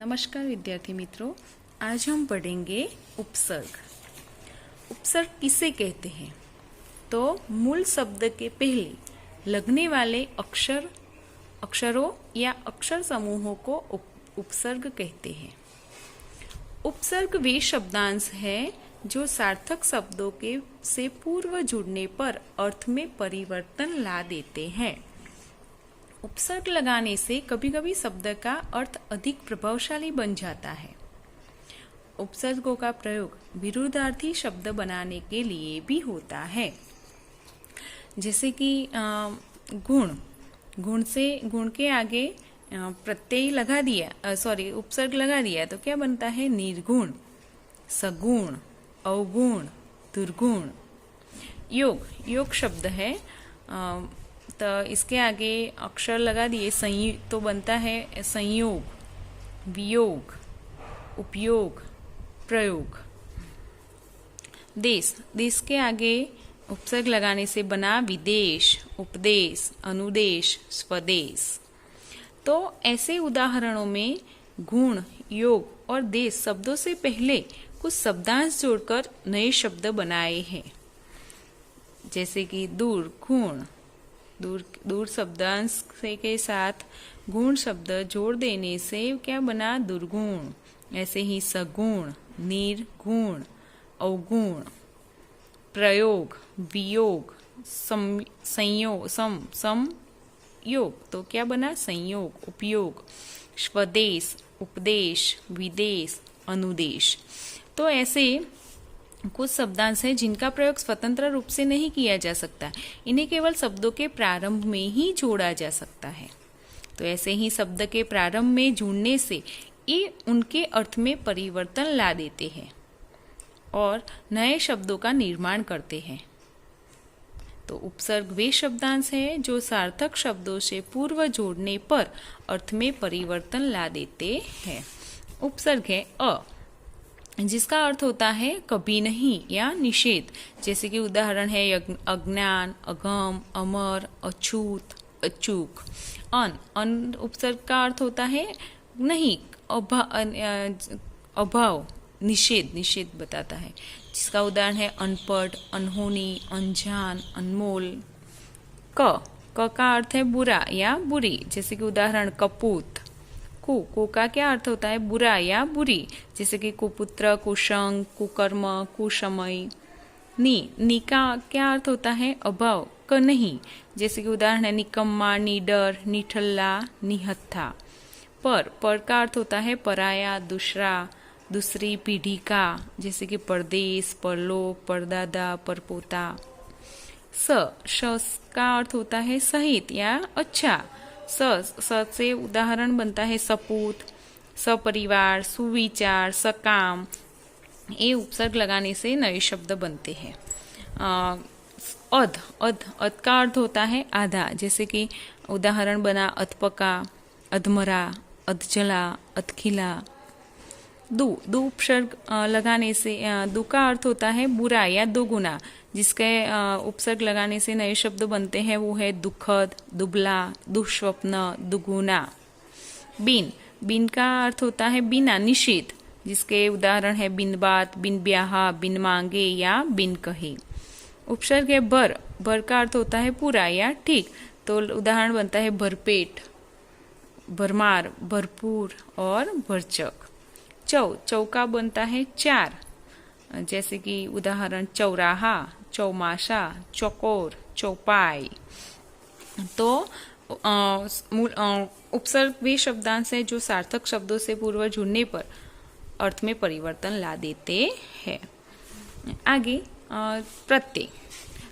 नमस्कार विद्यार्थी मित्रों, आज हम पढ़ेंगे उपसर्ग। उपसर्ग किसे कहते हैं? तो मूल शब्द के पहले लगने वाले अक्षरों या अक्षर समूहों को उपसर्ग कहते हैं। उपसर्ग वे शब्दांश हैं जो सार्थक शब्दों के से पूर्व जुड़ने पर अर्थ में परिवर्तन ला देते हैं। उपसर्ग लगाने से कभी कभी शब्द का अर्थ अधिक प्रभावशाली बन जाता है। उपसर्गों का प्रयोग विरुद्धार्थी शब्द बनाने के लिए भी होता है। जैसे कि गुण के आगे प्रत्यय लगा दिया, उपसर्ग लगा दिया तो क्या बनता है? निर्गुण, सगुण, अवगुण, दुर्गुण। योग शब्द है, तो इसके आगे अक्षर लगा दिए तो बनता है संयोग, वियोग, उपयोग, प्रयोग। देश के आगे उपसर्ग लगाने से बना विदेश, उपदेश, अनुदेश, स्वदेश। तो ऐसे उदाहरणों में गुण, योग और देश शब्दों से पहले कुछ शब्दांश जोड़कर नए शब्द बनाए हैं। जैसे कि दूर शब्दांश के साथ गुण शब्द जोड़ देने से क्या बना? दुर्गुण। ऐसे ही सगुण, निर्गुण, अवगुण, प्रयोग, वियोग, समयोग तो क्या बना? संयोग, उपयोग, स्वदेश, उपदेश, विदेश, अनुदेश। तो ऐसे कुछ शब्दांश हैं जिनका प्रयोग स्वतंत्र रूप से नहीं किया जा सकता, इन्हें केवल शब्दों के प्रारंभ में ही जोड़ा जा सकता है। तो ऐसे ही शब्द के प्रारंभ में जुड़ने से ये उनके अर्थ में परिवर्तन ला देते हैं और नए शब्दों का निर्माण करते हैं। तो उपसर्ग वे शब्दांश हैं जो सार्थक शब्दों से पूर्व जोड़ने पर अर्थ में परिवर्तन ला देते हैं। उपसर्ग है अ, जिसका अर्थ होता है कभी नहीं या निषेध। जैसे कि उदाहरण है अज्ञान, अगम, अमर, अछूत, अचूक। अन उपसर्ग का अर्थ होता है नहीं, अभाव, निषेध बताता है। जिसका उदाहरण है अनपढ़, अनहोनी, अनजान, अनमोल। क का अर्थ है बुरा या बुरी। जैसे कि उदाहरण कपूत। को का क्या अर्थ होता है? बुरा या बुरी। जैसे कि कुपुत्र, कुसंग, कुकर्म, कुसमय। नी का क्या अर्थ होता है? अभाव, क नहीं। जैसे कि उदाहरण है निकम्मा, निडर, निठल्ला, निहत्था। पर का अर्थ होता है पराया, दूसरा, दूसरी पीढ़ी का। जैसे कि परदेश, परलोक, परदादा, परपोता। स का अर्थ होता है सहित या अच्छा। स से उदाहरण बनता है सपूत, सपरिवार, सुविचार, सकाम। ये उपसर्ग लगाने से नए शब्द बनते हैं। अध का अर्थ होता है आधा। जैसे कि उदाहरण बना अधपका, अधमरा, अधजला, अधखिला। दू उपसर्ग लगाने से दू का अर्थ होता है बुरा या दोगुना। जिसके उपसर्ग लगाने से नए शब्द बनते हैं वो है दुखद, दुबला, दुःस्वप्न, दुगुना। बिन का अर्थ होता है बिना, निषेध। जिसके उदाहरण है बिन बात, बिन ब्याह, बिन मांगे या बिन कहे। उपसर्ग है भर का अर्थ होता है पूरा या ठीक। तो उदाहरण बनता है भरपेट, भरमार, भरपूर और भरचक। चौका बनता है चार। जैसे कि उदाहरण चौराहा, चौमासा, चौकोर, चौपाई। तो उपसर्ग वे शब्दांश हैं जो सार्थक शब्दों से पूर्व जुड़ने पर अर्थ में परिवर्तन ला देते हैं। आगे प्रत्यय।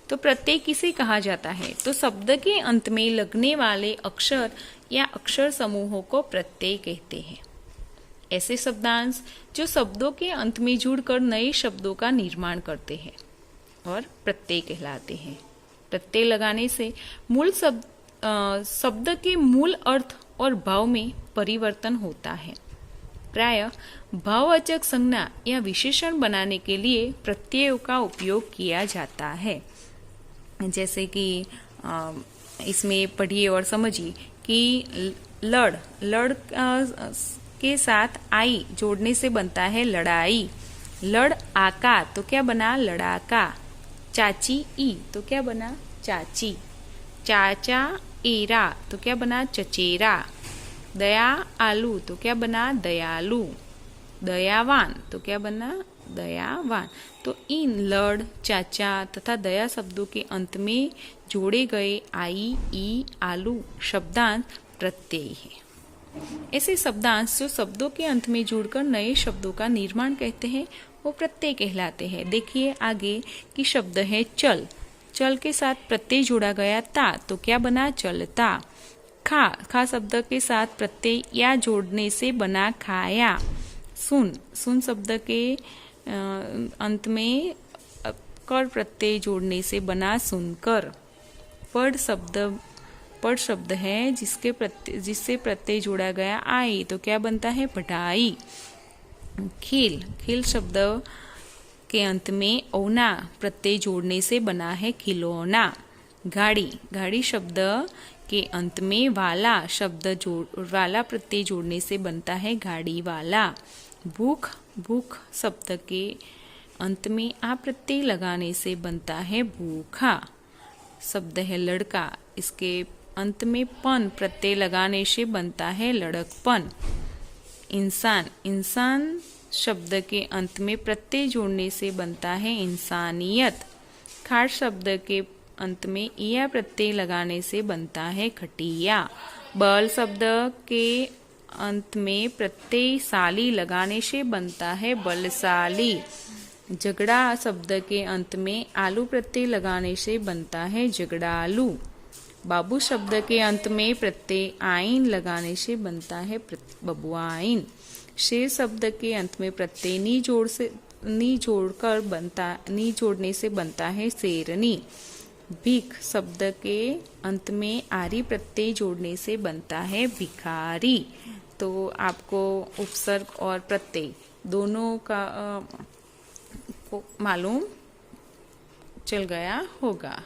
तो प्रत्यय किसे कहा जाता है? तो शब्द के अंत में लगने वाले अक्षर या अक्षर समूहों को प्रत्यय कहते हैं। ऐसे शब्दांश जो शब्दों के अंत में जुड़कर नए शब्दों का निर्माण करते हैं और प्रत्यय कहलाते हैं। प्रत्यय लगाने से मूल शब्द के मूल अर्थ और भाव में परिवर्तन होता है। प्रायः भाववाचक संज्ञा या विशेषण बनाने के लिए प्रत्ययों का उपयोग किया जाता है। जैसे कि इसमें पढ़िए और समझिए कि लड़ के साथ आई जोड़ने से बनता है लड़ाई। लड़ आका तो क्या बना लड़ाका। चाची ई तो क्या बना चाची। चाचा एरा तो क्या बना चचेरा। दया आलू तो क्या बना दयालु। दयावान तो क्या बना दयावान। तो इन लड़, चाचा तथा दया शब्दों के अंत में जोड़े गए आई, ई, आलू शब्दांश प्रत्यय है। ऐसे शब्दांश जो शब्दों के अंत में जुड़कर नए शब्दों का निर्माण कहते हैं वो प्रत्यय कहलाते हैं। देखिए आगे कि शब्द है चल। चल के साथ प्रत्यय जोड़ा गया ता तो क्या बना चलता। खा, खा शब्द के साथ प्रत्यय या जोड़ने से बना खाया। सुन, सुन शब्द के अंत में कर प्रत्यय जोड़ने से बना सुनकर। पढ़ शब्द है जिससे प्रत्यय जोड़ा गया आई तो क्या बनता है पढ़ाई। खेल, खेल शब्द के अंत में औना प्रत्यय जोड़ने से बना है खिलौना। गाड़ी, गाड़ी शब्द के अंत में वाला वाला प्रत्यय जोड़ने से बनता है गाड़ी वाला। भूख, भूख शब्द के अंत में आ प्रत्यय लगाने से बनता है भूखा। शब्द है लड़का, इसके अंत में पन प्रत्यय लगाने से बनता है लड़कपन। इंसान, इंसान शब्द के अंत में प्रत्यय जोड़ने से बनता है इंसानियत। खाट शब्द के अंत में या प्रत्यय लगाने से बनता है खटिया। बल शब्द के अंत में प्रत्यय साली लगाने से बनता है बलशाली। झगड़ा शब्द के अंत में आलू प्रत्यय लगाने से बनता है झगड़ालू। बाबू शब्द के अंत में प्रत्यय आइन लगाने से बनता है बबुआइन। शेर शब्द के अंत में प्रत्यय नी जोड़ने से बनता है शेरनी। भीख शब्द के अंत में आरी प्रत्यय जोड़ने से बनता है भिखारी। तो आपको उपसर्ग और प्रत्यय दोनों का मालूम चल गया होगा।